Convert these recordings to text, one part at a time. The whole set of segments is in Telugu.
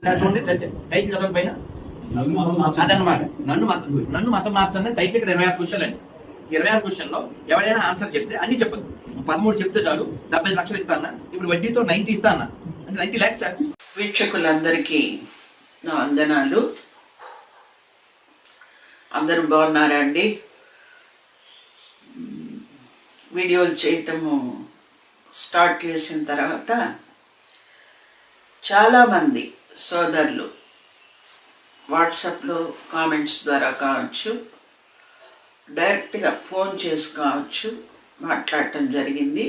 చూడండి టైటిల్ చదవడం పైన అదనమాట. నన్ను మతం మార్చండి టైటిల్. ఇక్కడ 26 క్వశ్చన్లు అండి. 26 క్వశ్చన్లో ఎవరైనా ఆన్సర్ చెప్తే అన్ని చెప్పదు. 13 చెప్తే చాలు 75 లక్షలు ఇస్తానా, ఇప్పుడు వడ్డీతో 90 ఇస్తానా అంటే 90 lakhs సార్. వీక్షకులందరికీ నా వందనాలు. అందరూ బాగున్నారా అండి? వీడియోలు చేయటము స్టార్ట్ చేసిన తర్వాత చాలామంది సోదరులు వాట్సాప్లో కామెంట్స్ ద్వారా కావచ్చు, డైరెక్ట్గా ఫోన్ చేసి కావచ్చు మాట్లాడటం జరిగింది.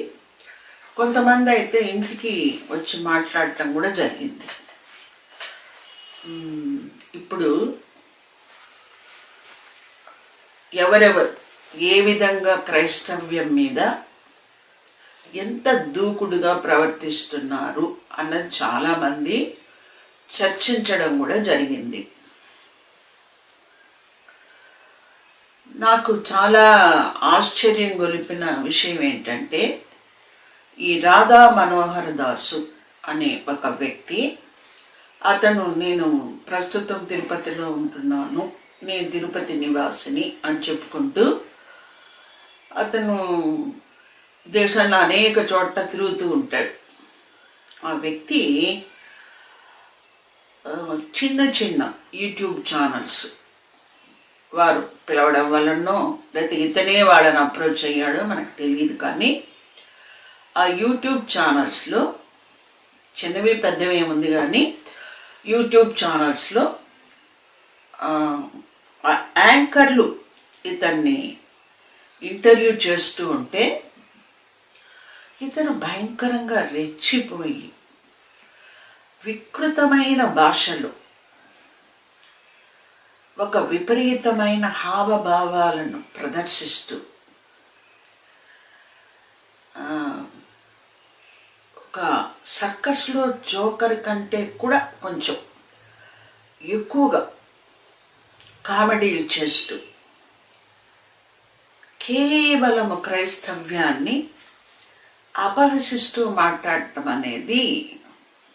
కొంతమంది అయితే ఇంటికి వచ్చి మాట్లాడటం కూడా జరిగింది. ఇప్పుడు ఎవరెవరు ఏ విధంగా క్రైస్తవ్యం మీద ఎంత దూకుడుగా ప్రవర్తిస్తున్నారు అన్నది చాలామంది చర్చించడం కూడా జరిగింది. నాకు చాలా ఆశ్చర్యం గొలిపిన విషయం ఏంటంటే, ఈ రాధా మనోహర్ దాసు అనే ఒక వ్యక్తి, అతను నేను ప్రస్తుతం తిరుపతిలో ఉంటున్నాను, నేను తిరుపతి నివాసిని అని చెప్పుకుంటూ అతను దేశంలో అనేక చోట్ల తిరుగుతూ ఉంటాడు. ఆ వ్యక్తి చిన్న చిన్న యూట్యూబ్ ఛానల్స్ వారు పిలవడం వలనో లేకపోతే ఇతనే వాళ్ళని అప్రోచ్ అయ్యాడో మనకు తెలియదు, కానీ ఆ యూట్యూబ్ ఛానల్స్లో చిన్నవి పెద్దవి ఏముంది, కానీ యూట్యూబ్ ఛానల్స్లో యాంకర్లు ఇతన్ని ఇంటర్వ్యూ చేస్తూ ఉంటే ఇతను భయంకరంగా రెచ్చిపోయి వికృతమైన భాషలో ఒక విపరీతమైన హావభావాలను ప్రదర్శిస్తూ ఒక సర్కస్లో జోకర్ కంటే కూడా కొంచెం ఎక్కువగా కామెడీలు చేస్తూ కేవలము క్రైస్తవ్యాన్ని అపహసిస్తూ మాట్లాడటం అనేది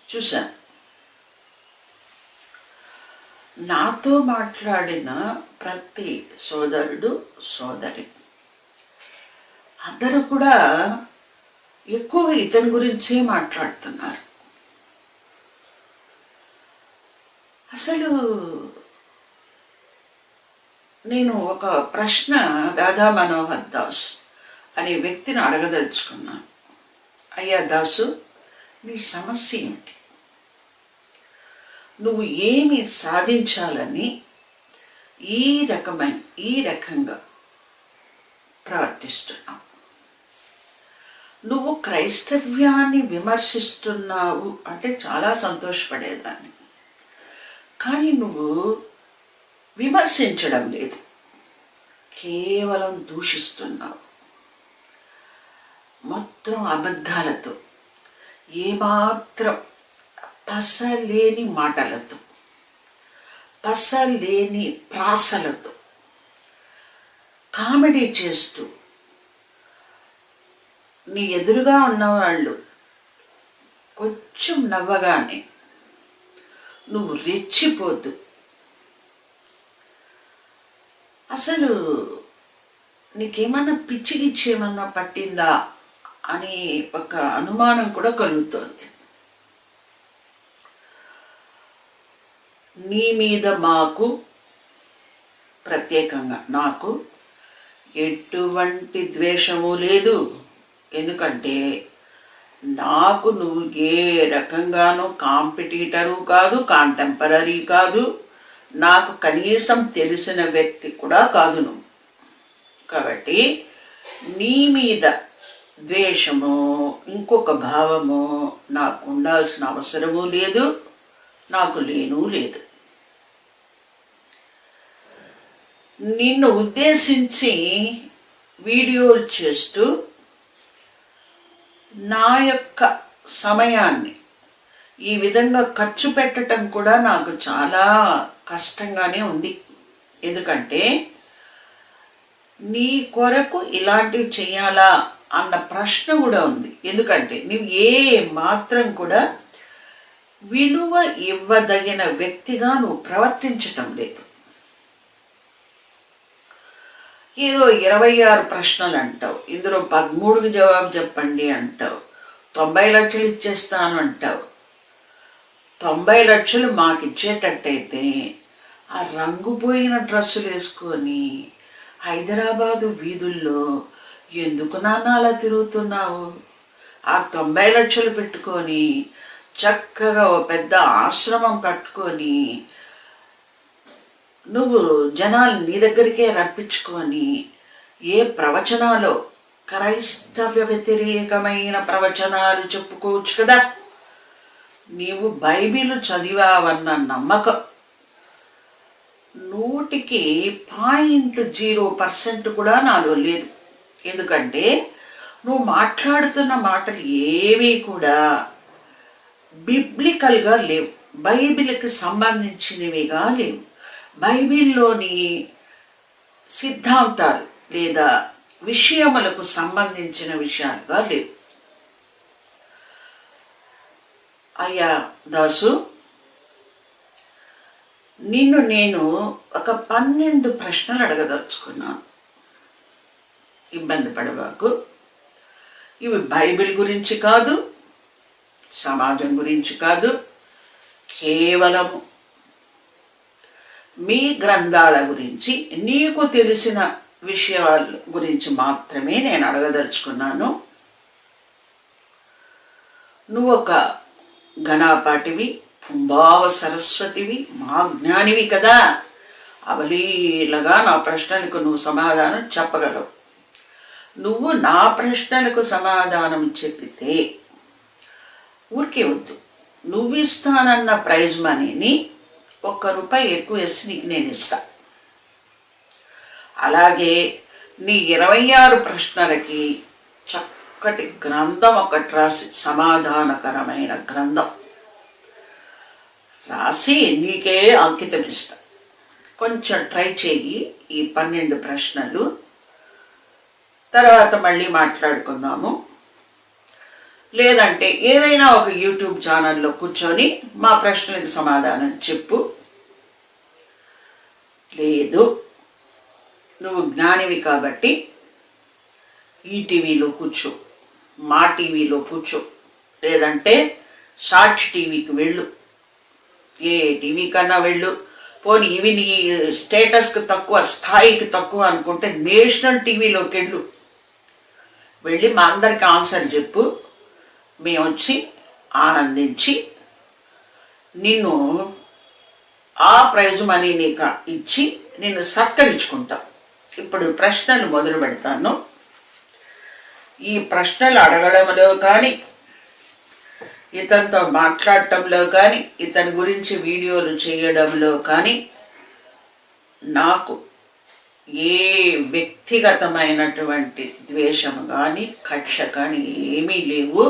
చూశాను. నాతో మాట్లాడిన ప్రతి సోదరుడు సోదరి అందరూ కూడా ఎక్కువగా ఇతని గురించే మాట్లాడుతున్నారు. అసలు నేను ఒక ప్రశ్న రాధా మనోహర్ దాస్ అనే వ్యక్తిని అడగదలుచుకున్నాను. అయ్యా దాసు, నీ సమస్య ఏమిటి? నువ్వు ఏమి సాధించాలని ఈ రకంగా ప్రవర్తిస్తున్నావు? నువ్వు క్రైస్తవ్యాన్ని విమర్శిస్తున్నావు అంటే చాలా సంతోషపడేదాన్ని, కానీ నువ్వు విమర్శించడం లేదు, కేవలం దూషిస్తున్నావు. మొత్తం అబద్ధాలతో, ఏమాత్రం పసలేని మాటలతో, పసలేని ప్రాసలతో కామెడీ చేస్తూ నీ ఎదురుగా ఉన్నవాళ్ళు కొంచెం నవ్వగానే నువ్వు రెచ్చిపోతూ, అసలు నీకేమన్నా పిచ్చి గిచ్చి ఏమన్నా పట్టిందా అని ఒక అనుమానం కూడా కలుగుతోంది. నీ మీద మాకు, ప్రత్యేకంగా నాకు ఎటువంటి ద్వేషము లేదు. ఎందుకంటే నాకు నువ్వు ఏ రకంగానూ కాంపిటీటరు కాదు, కాంటెంపరీ కాదు, నాకు కనీసం తెలిసిన వ్యక్తి కూడా కాదు నువ్వు. కాబట్టి నీ మీద ద్వేషము, ఇంకొక భావము నాకు ఉండాల్సిన అవసరము లేదు, నాకు లేను లేదు. నిన్ను ఉద్దేశించి వీడియోలు చేస్తూ నా యొక్క సమయాన్ని ఈ విధంగా ఖర్చు పెట్టడం కూడా నాకు చాలా కష్టంగానే ఉంది. ఎందుకంటే నీ కొరకు ఇలాంటివి చేయాలా అన్న ప్రశ్న కూడా ఉంది. ఎందుకంటే నువ్వు ఏ మాత్రం కూడా విలువ ఇవ్వదగిన వ్యక్తిగా నువ్వు ప్రవర్తించటం లేదు. ఏదో 26 ప్రశ్నలు అంటావు, ఇందులో 13కి జవాబు చెప్పండి అంటావు, 90 లక్షలు ఇచ్చేస్తాను అంటావు. 90 లక్షలు మాకు ఇచ్చేటట్టయితే ఆ రంగుపోయిన డ్రెస్సులు వేసుకొని హైదరాబాదు వీధుల్లో ఎందుకు నాన్న అలా తిరుగుతున్నావు? ఆ 90 లక్షలు పెట్టుకొని చక్కగా ఓ పెద్ద ఆశ్రమం కట్టుకొని నువ్వు జనాలు నీ దగ్గరికే రప్పించుకొని ఏ ప్రవచనాలో క్రైస్తవ వ్యతిరేకమైన ప్రవచనాలు చెప్పుకోవచ్చు కదా. నీవు బైబిల్ చదివావన్న నమ్మకం 100% కూడా నాలో లేదు. ఎందుకంటే నువ్వు మాట్లాడుతున్న మాటలు ఏవి కూడా బిబ్లికల్గా లేవు, బైబిల్కి సంబంధించినవిగా లేవు, బైబిల్లోని సిద్ధాంతాలు లేదా విషయములకు సంబంధించిన విషయాలుగా లేవు. అయ్యా దాసు, నిన్ను నేను ఒక 12 ప్రశ్నలు అడగదలుచుకున్నాను. ఇబ్బంది పడవాకు. ఇవి బైబిల్ గురించి కాదు, సమాజం గురించి కాదు, కేవలం మీ గ్రంథాల గురించి, నీకు తెలిసిన విషయాల గురించి మాత్రమే నేను అడగదలుచుకున్నాను. నువ్వు ఒక ఘనాపాటివి, పుంభావ సరస్వతివి, మా జ్ఞానివి కదా. అవలీలగా నా ప్రశ్నలకు నువ్వు సమాధానం చెప్పగలవు. నువ్వు నా ప్రశ్నలకు సమాధానం చెప్పితే ఊరికే వద్దు, నువ్వు ఇస్తానన్న ప్రైజ్ మనీని ₹1 ఎక్కువ వేసి నీకు నేను ఇస్తా. అలాగే నీ 26 ప్రశ్నలకి చక్కటి గ్రంథం ఒకటి రాసి, సమాధానకరమైన గ్రంథం రాసి నీకే అంకితం ఇస్తా. కొంచెం ట్రై చేయి ఈ 12 ప్రశ్నలు, తర్వాత మళ్ళీ మాట్లాడుకుందాము. లేదంటే ఏదైనా ఒక యూట్యూబ్ ఛానల్లో కూర్చొని మా ప్రశ్నలకు సమాధానం చెప్పు. లేదు, నువ్వు జ్ఞానివి కాబట్టి ఈటీవీలో కూర్చో, మా టీవీలో కూర్చో, లేదంటే సాక్షి టీవీకి వెళ్ళు, ఏ టీవీ కన్నా వెళ్ళు. పోనీ ఇవి నీ స్టేటస్కి తక్కువ, స్థాయికి తక్కువ అనుకుంటే నేషనల్ టీవీలోకి వెళ్ళి మా అందరికి ఆన్సర్ చెప్పు. మేము వచ్చి ఆనందించి నిన్ను ఆ ప్రైజ్ మనీ నీకు ఇచ్చి నిన్ను సత్కరించుకుంటాం. ఇప్పుడు ప్రశ్నలు మొదలు పెడతాను. ఈ ప్రశ్నలు అడగడంలో కానీ, ఇతనితో మాట్లాడటంలో కానీ, ఇతని గురించి వీడియోలు చేయడంలో కానీ నాకు ఏ వ్యక్తిగతమైనటువంటి ద్వేషము కానీ కక్ష కానీ ఏమీ లేవు.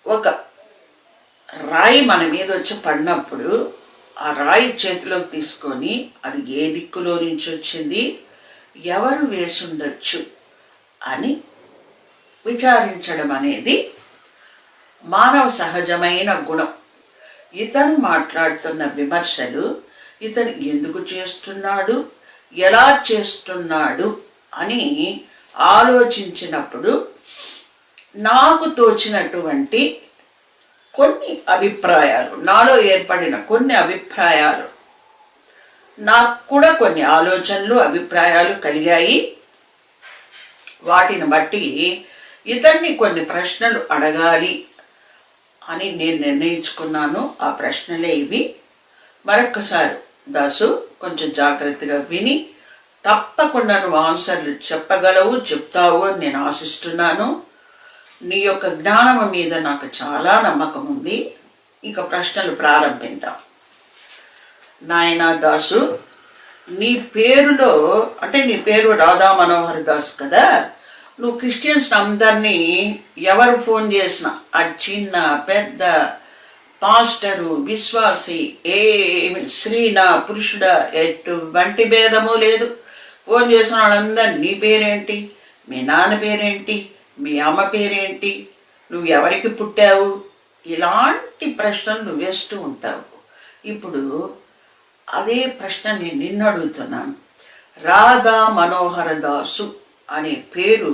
ఒక రాయి మన మీద వచ్చి పడినప్పుడు ఆ రాయి చేతిలోకి తీసుకొని అది ఏ దిక్కులో నుంచి వచ్చింది, ఎవరు వేసుండొచ్చు అని విచారించడం అనేది మానవ సహజమైన గుణం. ఇతను మాట్లాడుతున్న విమర్శలు ఇతను ఎందుకు చేస్తున్నాడు, ఎలా చేస్తున్నాడు అని ఆలోచించినప్పుడు నాకు తోచినటువంటి కొన్ని అభిప్రాయాలు, నాలో ఏర్పడిన కొన్ని అభిప్రాయాలు, నాకు కూడా కొన్ని ఆలోచనలు అభిప్రాయాలు కలిగాయి. వాటిని బట్టి ఇతన్ని కొన్ని ప్రశ్నలు అడగాలి అని నేను నిర్ణయించుకున్నాను. ఆ ప్రశ్నలే ఇవి. మరొక్కసారి దాసు కొంచెం జాగ్రత్తగా విని తప్పకుండా నువ్వు ఆన్సర్లు చెప్పగలవు, చెప్తావు అని నేను ఆశిస్తున్నాను. నీ యొక్క జ్ఞానం మీద నాకు చాలా నమ్మకం ఉంది. ఇక ప్రశ్నలు ప్రారంభిద్దాం. నాయనా దాసు, నీ పేరులో, అంటే నీ పేరు రాధా మనోహర్ దాస్ కదా, నువ్వు క్రిస్టియన్స్ అందరినీ ఎవరు ఫోన్ చేసినా, ఆ చిన్న పెద్ద పాస్టరు విశ్వాసి ఏమి స్త్రీనా పురుషుడా ఎటువంటి భేదము లేదు. ఫోన్ చేసిన వాళ్ళందరూ నీ పేరేంటి, మీ నాన్న పేరేంటి, మీ అమ్మ పేరేంటి, నువ్వు ఎవరికి పుట్టావు, ఇలాంటి ప్రశ్నలు నువ్వు వేస్తూ ఉంటావు. ఇప్పుడు అదే ప్రశ్న నేను నిన్ను అడుగుతున్నాను. రాధా మనోహర దాసు అనే పేరు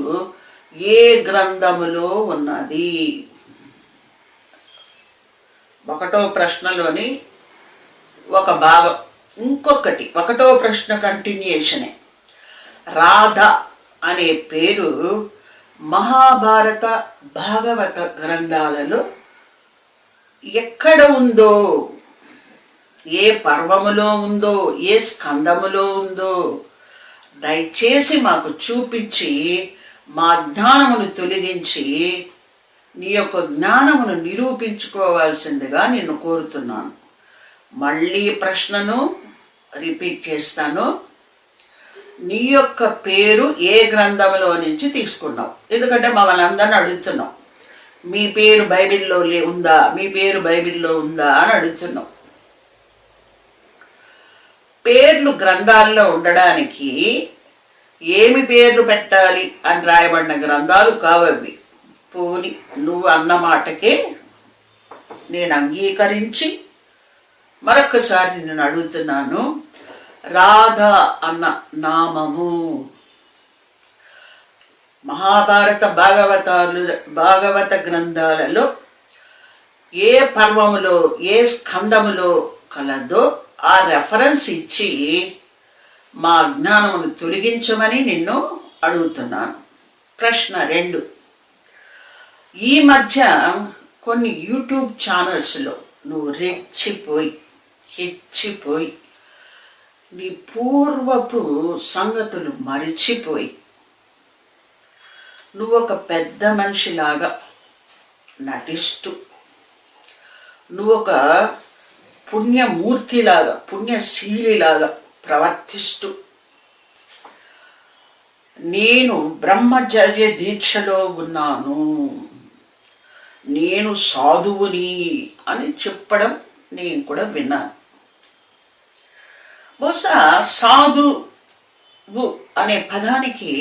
ఏ గ్రంథములో ఉన్నది? ఒకటో ప్రశ్నలోని ఒక భాగం. ఇంకొకటి ఒకటో ప్రశ్న కంటిన్యూషనే. రాధ అనే పేరు మహాభారత భాగవత గ్రంథాలలో ఎక్కడ ఉందో, ఏ పర్వములో ఉందో, ఏ స్కందములో ఉందో దయచేసి మాకు చూపించి మా జ్ఞానమును తొలగించి నీ యొక్క జ్ఞానమును నిరూపించుకోవాల్సిందిగా నిన్ను కోరుతున్నాను. మళ్ళీ ప్రశ్నను రిపీట్ చేస్తాను. నీ యొక్క పేరు ఏ గ్రంథంలో నుంచి తీసుకున్నావు? ఎందుకంటే మమ్మల్ని అందరిని అడుగుతున్నావు, మీ పేరు బైబిల్లో ఉందా, మీ పేరు బైబిల్లో ఉందా అని అడుగుతున్నావు. పేర్లు గ్రంథాల్లో ఉండడానికి ఏమి పేర్లు పెట్టాలి అని రాయబడిన గ్రంథాలు కావవి. పోని నువ్వు అన్న మాటకే నేను అంగీకరించి మరొకసారి నేను అడుగుతున్నాను. రాధ అన్న నామము మహాభారత భాగవత గ్రంథాలలో ఏ పర్వములో, ఏ స్కందములో కలదో ఆ రెఫరెన్స్ ఇచ్చి మా అజ్ఞానమును తొలగించమని నిన్ను అడుగుతున్నాను. ప్రశ్న 2. ఈ మధ్య కొన్ని యూట్యూబ్ ఛానల్స్లో నువ్వు హెచ్చిపోయి నీ పూర్వపు సంగతులు మరిచిపోయి నువ్వు ఒక పెద్ద మనిషిలాగా నటిస్తూ, నువ్వు ఒక పుణ్యమూర్తిలాగా, పుణ్యశీలిలాగా ప్రవర్తిస్తూ, నేను బ్రహ్మచర్య దీక్షలో ఉన్నాను, నేను సాధువుని అని చెప్పడం నేను కూడా విన్నాను. బహుశా సాధువు అనే పదానికి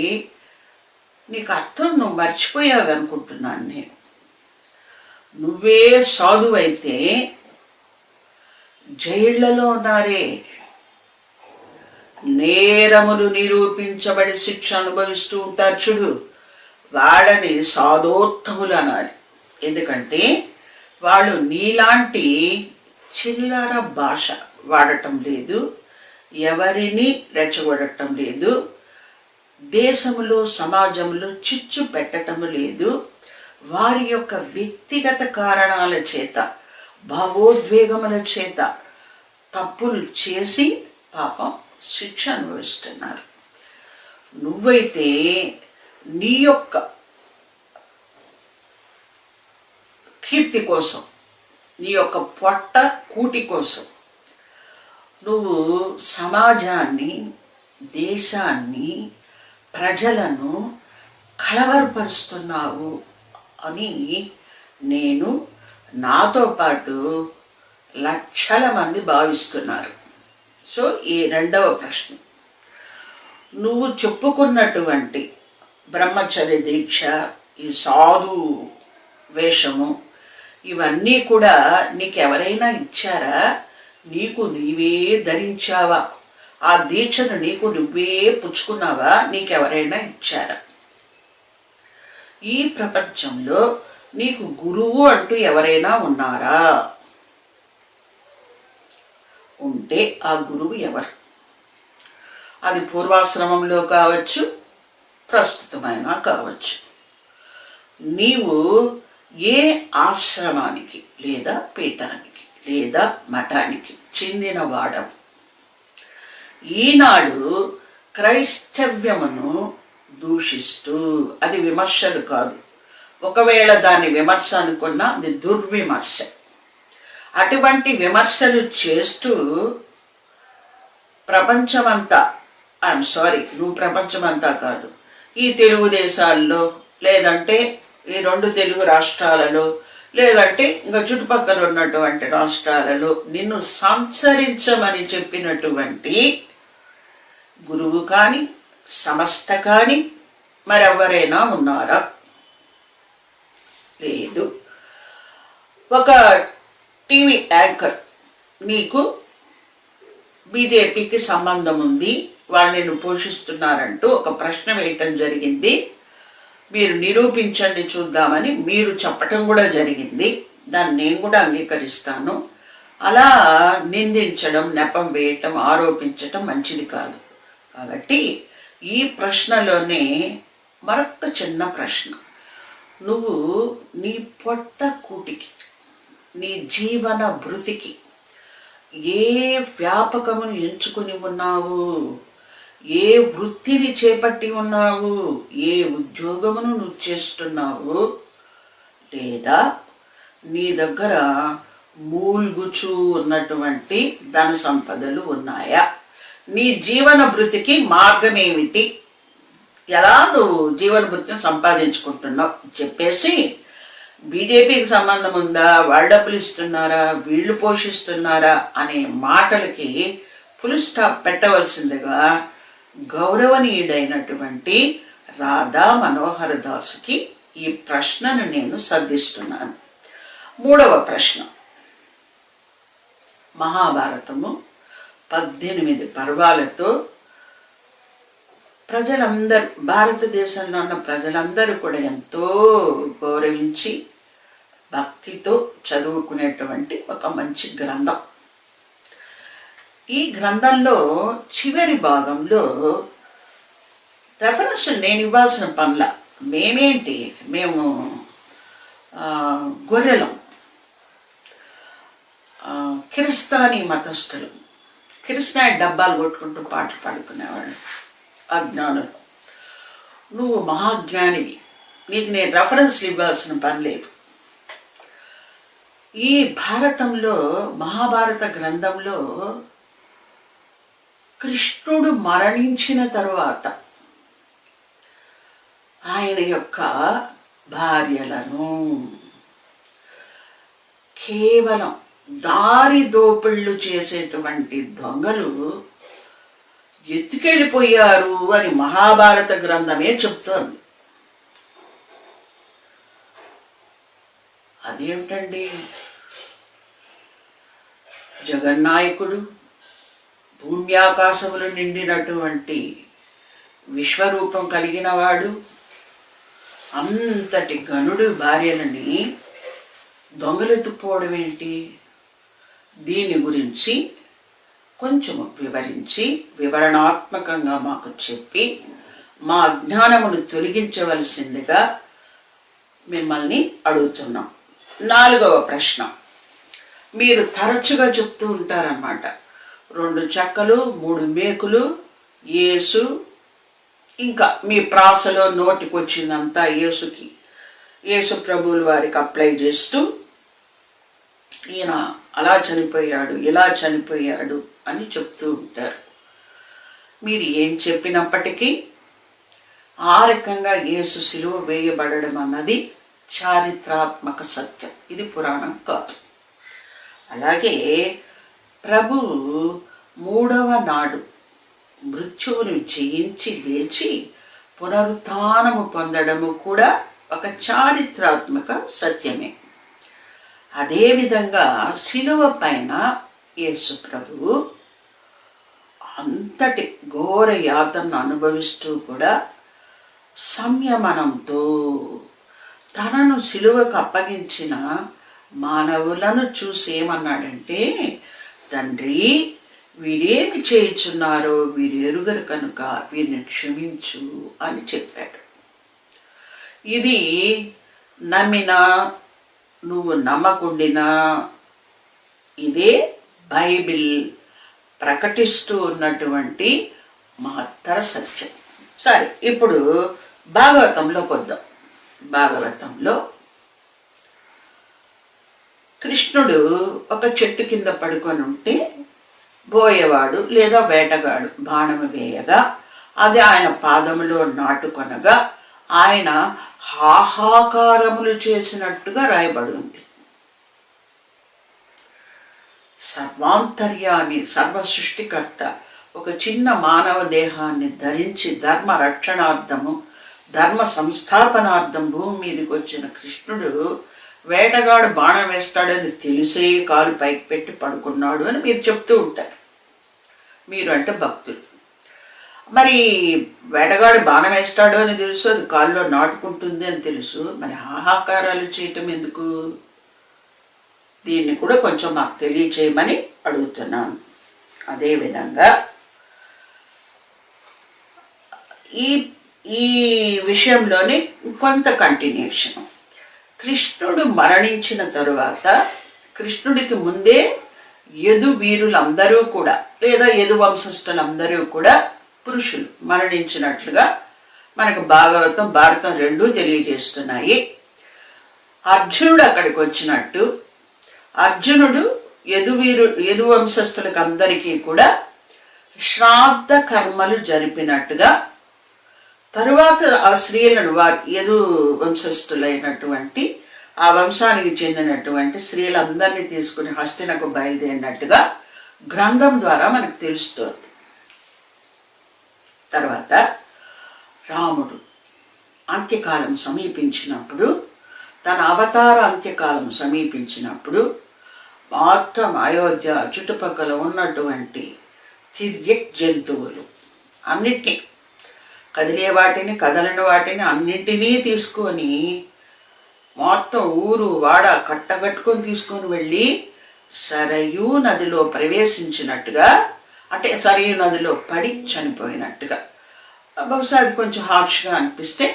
నీకు అర్థం నువ్వు మర్చిపోయావు అనుకుంటున్నాను నేను. నువ్వే సాధువు అయితే జైళ్లలో ఉన్నారే, నేరములు నిరూపించబడి శిక్ష అనుభవిస్తూ ఉంటారు చూడు, వాళ్ళని సాధోత్తములు అనాలి. ఎందుకంటే వాళ్ళు నీలాంటి చిల్లర భాష వాడటం లేదు, ఎవరిని రెచ్చగొడటం లేదు, దేశంలో సమాజంలో చిచ్చు పెట్టటం లేదు. వారి యొక్క వ్యక్తిగత కారణాల చేత, భావోద్వేగముల చేత తప్పులు చేసి పాపం శిక్ష అనుభవిస్తున్నారు. నువ్వైతే నీ యొక్క కీర్తి కోసం, నీ యొక్క పొట్ట కూటి కోసం నువ్వు సమాజాన్ని, దేశాన్ని, ప్రజలను కలవరపరుస్తున్నావు అని నేను, నాతో పాటు లక్షల మంది భావిస్తున్నారు. సో ఈ 2వ ప్రశ్న, నువ్వు చెప్పుకున్నటువంటి బ్రహ్మచర్య దీక్ష, ఈ సాధు వేషము, ఇవన్నీ కూడా నీకెవరైనా ఇచ్చారా? నీకు నీవే ధరించావా? ఆ దీక్షను నీకు నువ్వే పుచ్చుకున్నావా? నీకెవరైనా ఇచ్చారా? ఈ ప్రపంచంలో నీకు గురువు అంటూ ఎవరైనా ఉన్నారా? ఉంటే ఆ గురువు ఎవరు? అది పూర్వాశ్రమంలో కావచ్చు, ప్రస్తుతమైన కావచ్చు. నీవు ఏ ఆశ్రమానికి లేదా పీఠానికి లేదా మఠానికి చెందిన వాడవు? ఈనాడు క్రైస్తవ్యమును దూషిస్తూ, అది విమర్శలు కాదు, ఒకవేళ దాన్ని విమర్శ అనుకున్నా అది దుర్విమర్శ. అటువంటి విమర్శలు చేస్తూ ప్రపంచమంతా, ఐఎమ్ సారీ, నువ్వు ప్రపంచమంతా కాదు, ఈ తెలుగు దేశాల్లో, లేదంటే ఈ 2 తెలుగు రాష్ట్రాలలో, లేదంటే ఇంకా చుట్టుపక్కల ఉన్నటువంటి రాష్ట్రాలలో నిన్ను సంచరించమని చెప్పినటువంటి గురువు కానీ, సంస్థ కానీ మరెవరైనా ఉన్నారా? లేదు. ఒక టీవీ యాంకర్ నీకు బీజేపీకి సంబంధం ఉంది, వాళ్ళు నిన్ను పోషిస్తున్నారంటూ ఒక ప్రశ్న వేయటం జరిగింది. మీరు నిరూపించండి చూద్దామని మీరు చెప్పటం కూడా జరిగింది. దాన్ని నేను కూడా అంగీకరిస్తాను. అలా నిందించడం, నెపం వేయటం, ఆరోపించటం మంచిది కాదు. కాబట్టి ఈ ప్రశ్నలోనే మరొక చిన్న ప్రశ్న. నువ్వు నీ పొట్ట కూటికి, నీ జీవన భృతికి ఏ వ్యాపకమును ఎంచుకుని ఉన్నావు, ఏ వృత్తిని చేపట్టి ఉన్నావు, ఏ ఉద్యోగమును నువ్వు చేస్తున్నావు, లేదా నీ దగ్గర మూల్గుచూ ఉన్నటువంటి ధన సంపదలు ఉన్నాయా, నీ జీవన భృతికి మార్గం ఏమిటి, ఎలా నువ్వు జీవన భృతిని సంపాదించుకుంటున్నావు చెప్పేసి బీజేపీకి సంబంధం ఉందా, వాళ్ళు డబ్బులు ఇస్తున్నారా, వీళ్ళు పోషిస్తున్నారా అనే మాటలకి ఫుల్ స్టాప్ పెట్టవలసిందిగా గౌరవనీయుడైనటువంటి రాధా మనోహర దాసుకి ఈ ప్రశ్నను నేను సంధిస్తున్నాను. 3వ ప్రశ్న. మహాభారతము 18 పర్వాలతో ప్రజలందరూ, భారతదేశంలో ఉన్న ప్రజలందరూ కూడా ఎంతో గౌరవించి భక్తితో చదువుకునేటువంటి ఒక మంచి గ్రంథం. ఈ గ్రంథంలో చివరి భాగంలో రెఫరెన్స్ నేను ఇవ్వాల్సిన పనుల, మేము గొర్రెలం, కిరిస్తానీ మతస్థులు, కిరిస్తానీ డబ్బాలు కొట్టుకుంటూ పాటలు పాడుకునేవాళ్ళు, అజ్ఞానులు. నువ్వు మహాజ్ఞానివి, నీకు నేను రెఫరెన్స్లు ఇవ్వాల్సిన పని లేదు. ఈ భారతంలో, మహాభారత గ్రంథంలో కృష్ణుడు మరణించిన తరువాత ఆయన యొక్క భార్యలను కేవలం దారి దోపిళ్ళు చేసేటువంటి దొంగలు ఎత్తుకెళ్ళిపోయారు అని మహాభారత గ్రంథమే చెప్తోంది. అదేమిటండి, జగన్నాయకుడు, భూమి ఆకాశములు నిండినటువంటి విశ్వరూపం కలిగిన వాడు, అంతటి గనుడు భార్యలని దొంగలెత్తుకుపోవడం ఏంటి? దీని గురించి కొంచెం వివరించి వివరణాత్మకంగా మాకు చెప్పి మా అజ్ఞానమును తొలగించవలసిందిగా మిమ్మల్ని అడుగుతున్నాం. 4వ ప్రశ్న. మీరు తరచుగా చెప్తూ ఉంటారన్నమాట, 2 చెక్కలు 3 మేకులు, యేసు, ఇంకా మీ ప్రాసలో నోటికి వచ్చిందంతా యేసు ప్రభువుల వారికి అప్లై చేస్తూ ఈయన అలా చనిపోయాడు, ఇలా చనిపోయాడు అని చెప్తూ ఉంటారు. మీరు ఏం చెప్పినప్పటికీ ఆ రకంగా యేసు శిలువ వేయబడడం అన్నది చారిత్రాత్మక సత్యం, ఇది పురాణం కాదు. అలాగే ప్రభు 3వ నాడు మృత్యువును జయించి లేచి పునరుత్థానము పొందడము కూడా ఒక చారిత్రాత్మక సత్యమే. అదేవిధంగా శిలువ పైన యేసు ప్రభువు అంతటి ఘోర యాతనను అనుభవిస్తూ కూడా సంయమనంతో తనను శిలువకు అప్పగించిన మానవులను చూసి ఏమన్నాడంటే, తండ్రి, వీరేమి చేయుచున్నారో వీరు ఎరుగరు కనుక వీరిని క్షమించు అని చెప్పాడు. ఇది నమ్మినా నువ్వు నమ్మకుండినా ఇదే బైబిల్ ప్రకటిస్తూ ఉన్నటువంటి మహత్తర సత్యం. సరే, ఇప్పుడు భాగవతంలోకి వద్దాం. భాగవతంలో కృష్ణుడు ఒక చెట్టు కింద పడుకొని ఉంటే బోయేవాడు లేదా వేటగాడు బాణము వేయగా అది ఆయన పాదములో నాటుకొనగా ఆయన హాహాకారములు చేసినట్టుగా రాయబడి ఉంది. సర్వాంతర్యామి, సర్వ సృష్టికర్త ఒక చిన్న మానవ దేహాన్ని ధరించి ధర్మ రక్షణార్థము ధర్మ సంస్థాపనార్థం భూమి మీదకి వచ్చిన కృష్ణుడు వేటగాడు బాణం వేస్తాడని తెలిసే కాలు పైకి పెట్టి పడుకున్నాడు అని మీరు చెప్తూ ఉంటారు. మీరు అంటే భక్తులు. మరి వేటగాడు బాణం వేస్తాడు అని తెలుసు, అది కాల్లో నాటుకుంటుంది అని తెలుసు, మరి హాహాకారాలు చేయటం ఎందుకు? దీన్ని కూడా కొంచెం మాకు తెలియచేయమని అడుగుతున్నాను. అదేవిధంగా ఈ ఈ విషయంలోనే కొంత కంటిన్యూషన్. కృష్ణుడు మరణించిన తరువాత కృష్ణుడికి ముందే యదు వీరులందరూ కూడా లేదా యదు వంశస్థులందరూ కూడా పురుషులు మరణించినట్లుగా మనకు భారతం రెండూ తెలియజేస్తున్నాయి. అర్జునుడు అక్కడికి వచ్చినట్టు, అర్జునుడు యదు వంశస్థులకు అందరికీ కూడా శ్రాద్ధ కర్మలు జరిపినట్టుగా, తరువాత ఆ స్త్రీలను వారు యదు వంశస్థులైనటువంటి ఆ వంశానికి చెందినటువంటి స్త్రీలందరినీ తీసుకుని హస్తినకు బయలుదేరినట్టుగా గ్రంథం ద్వారా మనకు తెలుస్తోంది. తర్వాత రాముడు అంత్యకాలం సమీపించినప్పుడు, తన అవతార అంత్యకాలం సమీపించినప్పుడు మొత్తం అయోధ్య చుట్టుపక్కల ఉన్నటువంటి తిర్యక్ జంతువులు అన్నిటినీ, కదిలే వాటిని కదలని వాటిని అన్నింటినీ తీసుకొని మొత్తం ఊరు వాడ కట్టగట్టుకొని తీసుకొని వెళ్ళి సరయూ నదిలో ప్రవేశించినట్టుగా, అంటే సరయూ నదిలో పడి చనిపోయినట్టుగా, బహుశా అది కొంచెం హార్ష్గా అనిపిస్తే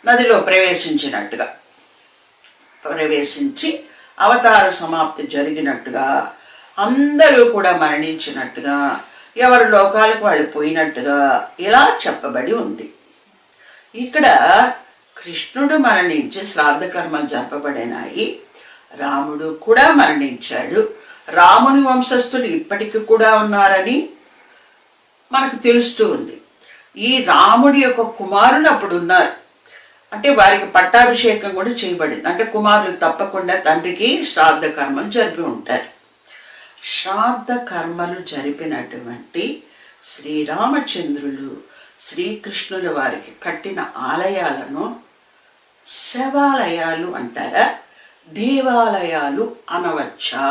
నదిలో ప్రవేశించినట్టుగా, ప్రవేశించి అవతార సమాప్తి జరిగినట్టుగా, అందరూ కూడా మరణించినట్టుగా, ఎవరి లోకాలకు వాళ్ళు పోయినట్టుగా ఇలా చెప్పబడి ఉంది. ఇక్కడ కృష్ణుడు మరణించి శ్రాద్ధ కర్మలు జరపబడినాయి. రాముడు కూడా మరణించాడు. రాముని వంశస్థులు ఇప్పటికి కూడా ఉన్నారని మనకు తెలుస్తూ ఉంది. ఈ రాముడి యొక్క కుమారులు అప్పుడు ఉన్నారు, అంటే వారికి పట్టాభిషేకం కూడా చేయబడింది. అంటే కుమారులు తప్పకుండా తండ్రికి శ్రాద్ధ కర్మలు జరిపి ఉంటారు. శ్రాద్ధ కర్మలు జరిపినటువంటి శ్రీరామచంద్రులు శ్రీకృష్ణుల వారికి కట్టిన ఆలయాలను శవాలయాలు అంటారా, దేవాలయాలు అనవచ్చా?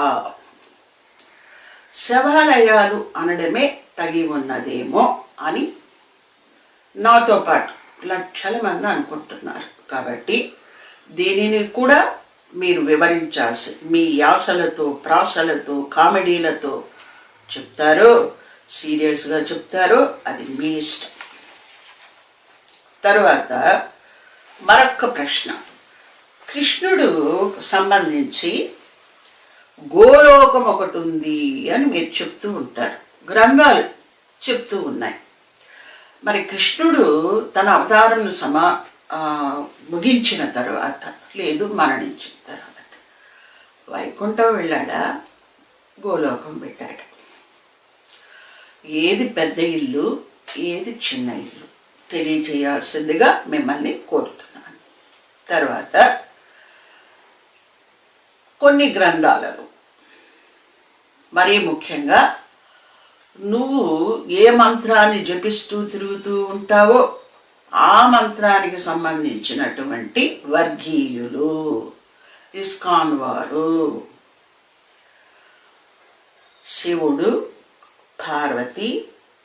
శవాలయాలు అనడమే తగి ఉన్నదేమో అని నాతో పాటు లక్షల మంది అనుకుంటున్నారు. కాబట్టి దీనిని కూడా మీరు వివరించాల్సి, మీ యాసలతో ప్రాసలతో కామెడీలతో చెప్తారో సీరియస్గా చెప్తారో అది మీ ఇష్టం. తరువాత మరొక ప్రశ్న, కృష్ణుడు సంబంధించి గోలోకం ఒకటి ఉంది అని మీరు చెప్తూ ఉంటారు, గ్రంథాలు చెప్తూ ఉన్నాయి. మరి కృష్ణుడు తన అవతారం ముగించిన తర్వాత, లేదు మరణించిన తర్వాత వైకుంఠం వెళ్ళాడా, గోలోకం వెళ్ళాడా? ఏది పెద్ద ఇల్లు, ఏది చిన్న ఇల్లు తెలియజేయాల్సిందిగా మిమ్మల్ని కోరుతున్నాను. తర్వాత కొన్ని గ్రంథాలను, మరీ ముఖ్యంగా నువ్వు ఏ మంత్రాన్ని జపిస్తూ తిరుగుతూ ఉంటావో ఆ మంత్రానికి సంబంధించినటువంటి వర్గీయులు, ఇస్కాన్ వారు, శివుడు, పార్వతి,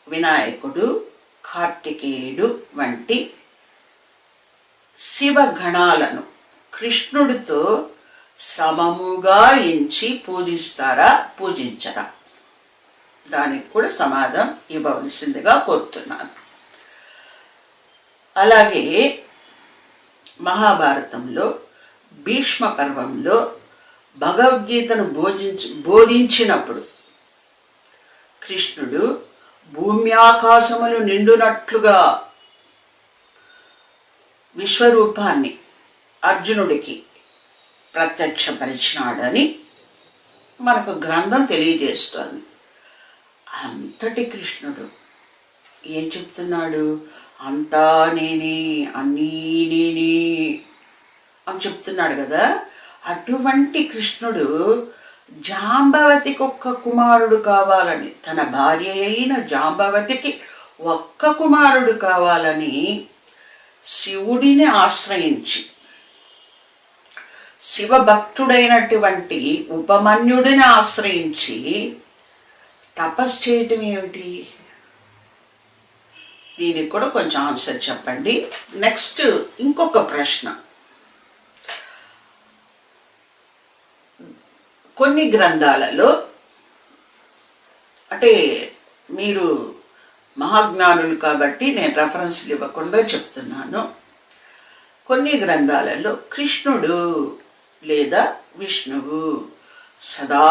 వినాయకుడు, కార్తికేయుడు వంటి శివగణాలను కృష్ణుడితో సమముగా ఎంచి పూజిస్తారా, పూజించరా? దానికి కూడా సమాధానం ఇవ్వవలసిందిగా కోరుతున్నాను. అలాగే మహాభారతంలో భీష్మ పర్వంలో భగవద్గీతను బోధించినప్పుడు కృష్ణుడు భూమ్యాకాశములు నిండునట్లుగా విశ్వరూపాన్ని అర్జునుడికి ప్రత్యక్షపరిచినాడని మనకు గ్రంథం తెలియజేస్తోంది. అంతటి కృష్ణుడు ఏం చెప్తున్నాడు? అంతా నేనే, అన్నీ నేనే అని చెప్తున్నాడు కదా. అటువంటి కృష్ణుడు జాంబవతికి ఒక్క కుమారుడు కావాలని, తన భార్య అయిన జాంబవతికి ఒక్క కుమారుడు కావాలని శివుడిని ఆశ్రయించి శివభక్తుడైనటువంటి ఉపమన్యుడిని ఆశ్రయించి తపస్సు చేయటం ఏమిటి? దీనికి కూడా కొంచెం ఆన్సర్ చెప్పండి. నెక్స్ట్ ఇంకొక ప్రశ్న. కొన్ని గ్రంథాలలో, అంటే మీరు మహాజ్ఞానులు కాబట్టి నేను రెఫరెన్స్లు ఇవ్వకుండా చెప్తున్నాను. కొన్ని గ్రంథాలలో కృష్ణుడు లేదా విష్ణువు సదా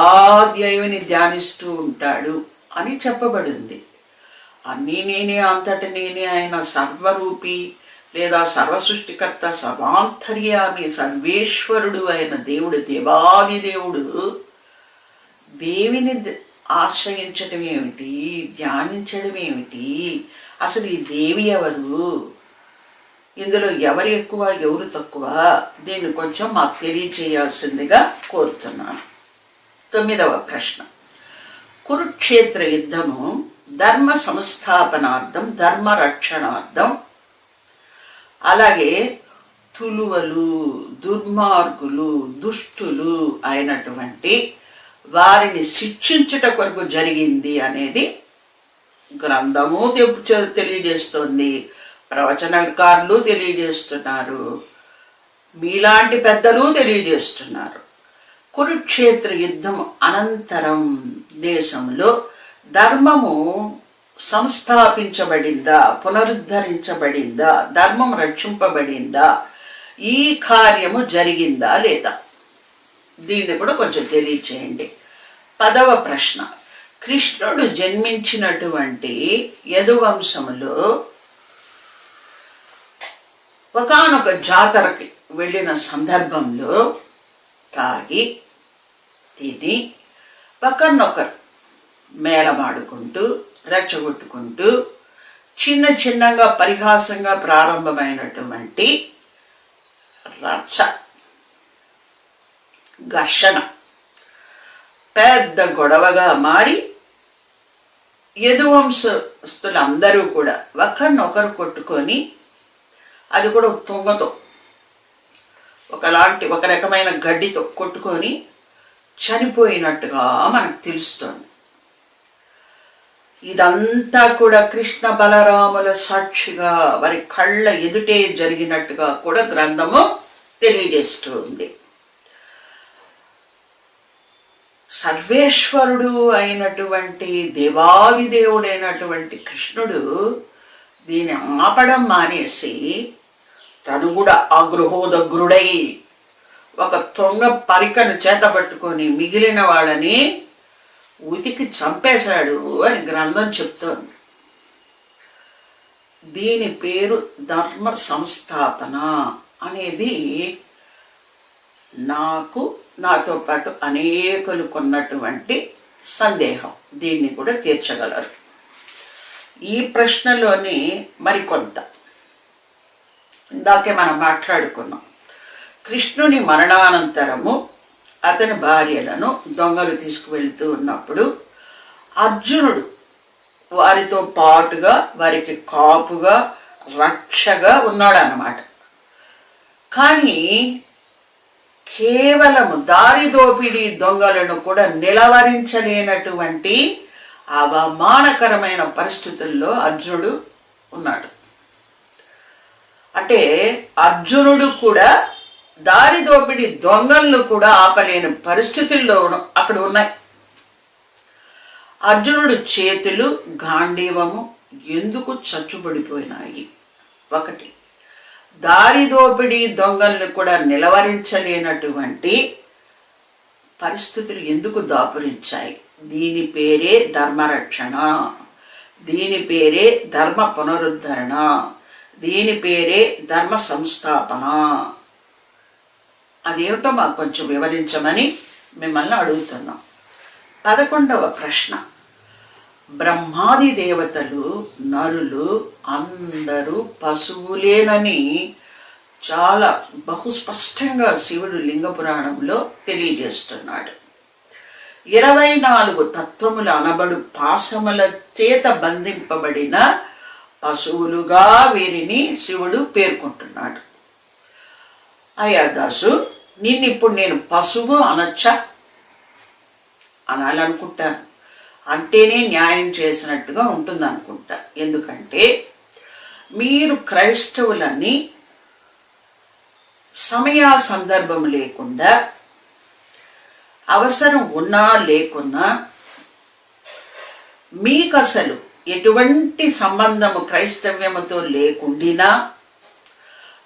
దేవుని ధ్యానిస్తూ ఉంటాడు అని చెప్పబడింది. అన్నీ నేనే, అంతటి నేనే, ఆయన సర్వరూపి లేదా సర్వసృష్టికర్త, సర్వాంతర్యామి, సర్వేశ్వరుడు అయిన దేవుడు, దేవాది దేవుడు దేవిని ఆశ్రయించడం ఏమిటి, ధ్యానించడం ఏమిటి? అసలు ఈ దేవి ఎవరు? ఇందులో ఎవరు ఎక్కువ, ఎవరు తక్కువ? దీన్ని కొంచెం మాకు తెలియచేయాల్సిందిగా కోరుతున్నాను. 9వ ప్రశ్న. కురుక్షేత్ర యుద్ధము ధర్మ సంస్థాపనార్థం, ధర్మ రక్షణార్థం, అలాగే తులువలు, దుర్మార్గులు, దుష్టులు అయినటువంటి వారిని శిక్షించుట కొరకు జరిగింది అనేది గ్రంథము తెలియజేస్తోంది, ప్రవచనకారులు తెలియజేస్తున్నారు, మీలాంటి పెద్దలు తెలియజేస్తున్నారు. కురుక్షేత్ర యుద్ధం అనంతరం దేశంలో ధర్మము సంస్థాపించబడిందా, పునరుద్ధరించబడిందా, ధర్మం రక్షింపబడిందా, ఈ కార్యము జరిగిందా లేదా? దీన్ని కూడా కొంచెం తెలియచేయండి. 10వ ప్రశ్న. కృష్ణుడు జన్మించినటువంటి యదువంశములో ఒకానొక జాతరకి వెళ్ళిన సందర్భంలో తాగి తిని ఒకరినొకరు మేళమాడుకుంటూ రెచ్చగొట్టుకుంటూ చిన్న చిన్నగా పరిహాసంగా ప్రారంభమైనటువంటి రచ్చ, ఘర్షణ పెద్ద గొడవగా మారి యదువంశస్తులందరూ కూడా ఒకరినొకరు కొట్టుకొని, అది కూడా తుంగతో, ఒక రకమైన గడ్డితో కొట్టుకొని చనిపోయినట్టుగా మనకు తెలుస్తోంది. ఇదంతా కూడా కృష్ణ బలరాముల సాక్షిగా వారి కళ్ళ ఎదుటే జరిగినట్టుగా కూడా గ్రంథము తెలియజేస్తుంది. సర్వేశ్వరుడు అయినటువంటి దేవాది దేవుడైనటువంటి కృష్ణుడు దీన్ని ఆపడం మానేసి తను కూడా ఆగృహోదగ్రుడై ఒక తొంగ పరికను చేతబట్టుకొని మిగిలిన వాళ్ళని ఉతికి చంపేశాడు అని గ్రంథం చెప్తోంది. దీని పేరు ధర్మ సంస్థాపన అనేది నాతో పాటు అనేకులు కొన్నటువంటి సందేహం. దీన్ని కూడా తీర్చగలరు. ఈ ప్రశ్నలోని మరికొంత ఇందాకే మనం మాట్లాడుకున్నాం. కృష్ణుని మరణానంతరము అతని భార్యలను దొంగలు తీసుకువెళ్తూ ఉన్నప్పుడు అర్జునుడు వారితో పాటుగా వారికి కాపుగా రక్షగా ఉన్నాడు అన్నమాట. కానీ కేవలము దారి దోపిడీ దొంగలను కూడా నిలవరించలేనటువంటి అవమానకరమైన పరిస్థితుల్లో అర్జునుడు ఉన్నాడు. అంటే అర్జునుడు కూడా దారి దోపిడీ దొంగలను కూడా ఆపలేని పరిస్థితుల్లో అక్కడ ఉన్నాయి. అర్జునుడు చేతులు, గాంధీవము ఎందుకు చచ్చుబడిపోయినాయి? ఒకటి, దారి దోపిడీ దొంగలను కూడా నిలవరించలేనటువంటి పరిస్థితులు ఎందుకు దాపురించాయి? దీని పేరే ధర్మరక్షణ, దీని పేరే ధర్మ పునరుద్ధరణ, దీని పేరే ధర్మ సంస్థాపన. అదేమిటో మాకు కొంచెం వివరించమని మిమ్మల్ని అడుగుతున్నాం. 11వ ప్రశ్న. బ్రహ్మాది దేవతలు, నరులు అందరూ పశువులేనని చాలా బహుస్పష్టంగా శివుడు లింగ పురాణంలో తెలియజేస్తున్నాడు. 24 తత్వములు అనబడు పాశముల చేత బంధింపబడిన పశువులుగా వీరిని శివుడు పేర్కొంటున్నాడు. అయ్యా దాసు, నిన్నిప్పుడు నేను పశువు అనొచ్చా? అనాలనుకుంటాను. అంటేనే న్యాయం చేసినట్టుగా ఉంటుంది అనుకుంటా. ఎందుకంటే మీరు క్రైస్తవులని సమయ సందర్భం లేకుండా, అవసరం ఉన్నా లేకున్నా, మీకు అసలు ఎటువంటి సంబంధము క్రైస్తవ్యముతో లేకుండినా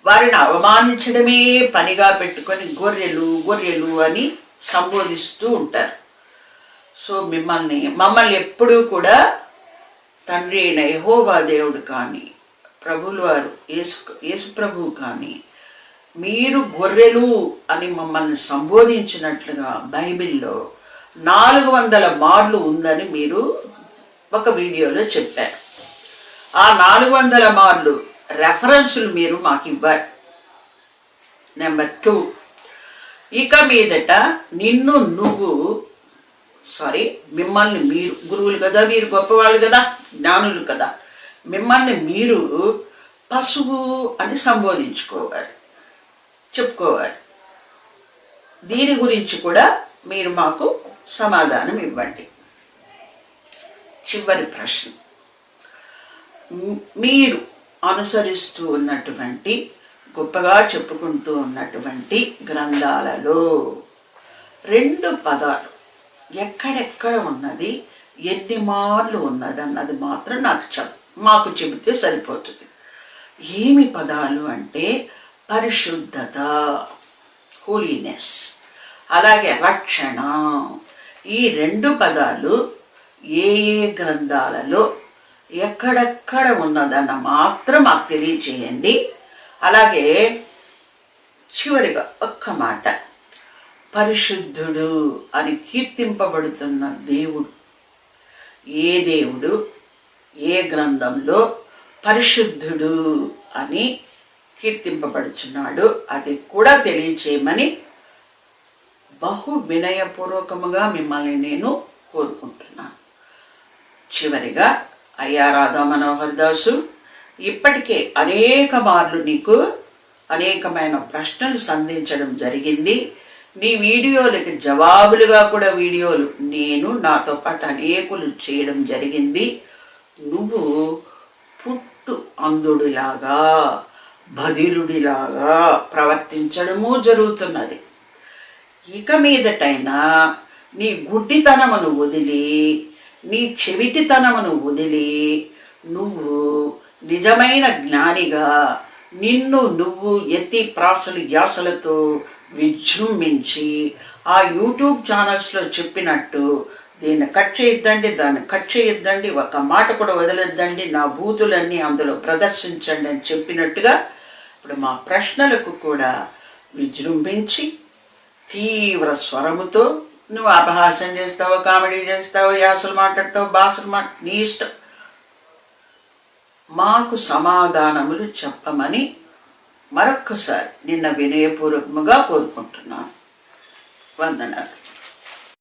వారిని అవమానించడమే పనిగా పెట్టుకొని గొర్రెలు గొర్రెలు అని సంబోధిస్తూ ఉంటారు. సో మమ్మల్ని ఎప్పుడూ కూడా తండ్రి అయిన యెహోవా దేవుడు కానీ, ప్రభువుల వారు యేసు ప్రభువు కానీ, మీరు గొర్రెలు అని మమ్మల్ని సంబోధించినట్లుగా బైబిల్లో 400 మార్లు ఉందని మీరు ఒక వీడియోలో చెప్పారు. ఆ 400 మార్లు రెఫరెన్సులు మీరు మాకు ఇవ్వాలి. నెంబర్ 2, ఇక మీదట మిమ్మల్ని మీరు గురువులు కదా, మీరు గొప్పవాళ్ళు కదా, జ్ఞానులు కదా, మిమ్మల్ని మీరు పశువు అని సంబోధించుకోవాలి, చెప్పుకోవాలి. దీని గురించి కూడా మీరు మాకు సమాధానం ఇవ్వండి. చివరి ప్రశ్న, మీరు అనుసరిస్తూ ఉన్నటువంటి, గొప్పగా చెప్పుకుంటూ ఉన్నటువంటి గ్రంథాలలో 2 పదాలు ఎక్కడెక్కడ ఉన్నది, ఎన్ని మార్లు ఉన్నది అన్నది మాత్రం మాకు చెబితే సరిపోతుంది. ఏమి పదాలు అంటే పరిశుద్ధత, హోలీనెస్, అలాగే రక్షణ. ఈ 2 పదాలు ఏ గ్రంథాలలో ఎక్కడెక్కడ ఉన్నదన్న మాత్రం మాకు తెలియచేయండి. అలాగే చివరిగా ఒక్క మాట, పరిశుద్ధుడు అని కీర్తింపబడుతున్న దేవుడు ఏ గ్రంథంలో పరిశుద్ధుడు అని కీర్తింపబడుచున్నాడు అది కూడా తెలియచేయమని బహు వినయపూర్వకముగా మిమ్మల్ని నేను కోరుకుంటున్నాను. చివరిగా అయ్యా రాధా మనోహర్ దాసు, ఇప్పటికే అనేక మార్లు నీకు అనేకమైన ప్రశ్నలు సంధించడం జరిగింది. నీ వీడియోలకి జవాబులుగా కూడా వీడియోలు నేను నాతో పాటు అనేకులు చేయడం జరిగింది. నువ్వు పుట్టు అంధుడిలాగా, బధిరుడిలాగా ప్రవర్తించడము జరుగుతున్నది. ఇక మీదటైనా నీ గుడ్డితనమును వదిలి, నీ చెవిటితనమును వదిలి, నువ్వు నిజమైన జ్ఞానిగా నిన్ను నువ్వు ఎత్తి ప్రాసలు యాసలతో విజృంభించి ఆ యూట్యూబ్ ఛానల్స్లో చెప్పినట్టు దీన్ని కట్ చేయొద్దండి, దాన్ని కట్ చేయొద్దండి, ఒక మాట కూడా వదలొద్దండి, నా బూతులన్నీ అందులో ప్రదర్శించండి అని చెప్పినట్టుగా ఇప్పుడు మా ప్రశ్నలకు కూడా విజృంభించి తీవ్ర స్వరముతో నువ్వు అపహాస్యం చేస్తావు, కామెడీ చేస్తావు, యాసలు మాట్లాడతావు, భాషలు నీ ఇష్టం, మాకు సమాధానములు చెప్పమని మరొక్కసారి నిన్న వినయపూర్వకముగా కోరుకుంటున్నాను. వందనాలు.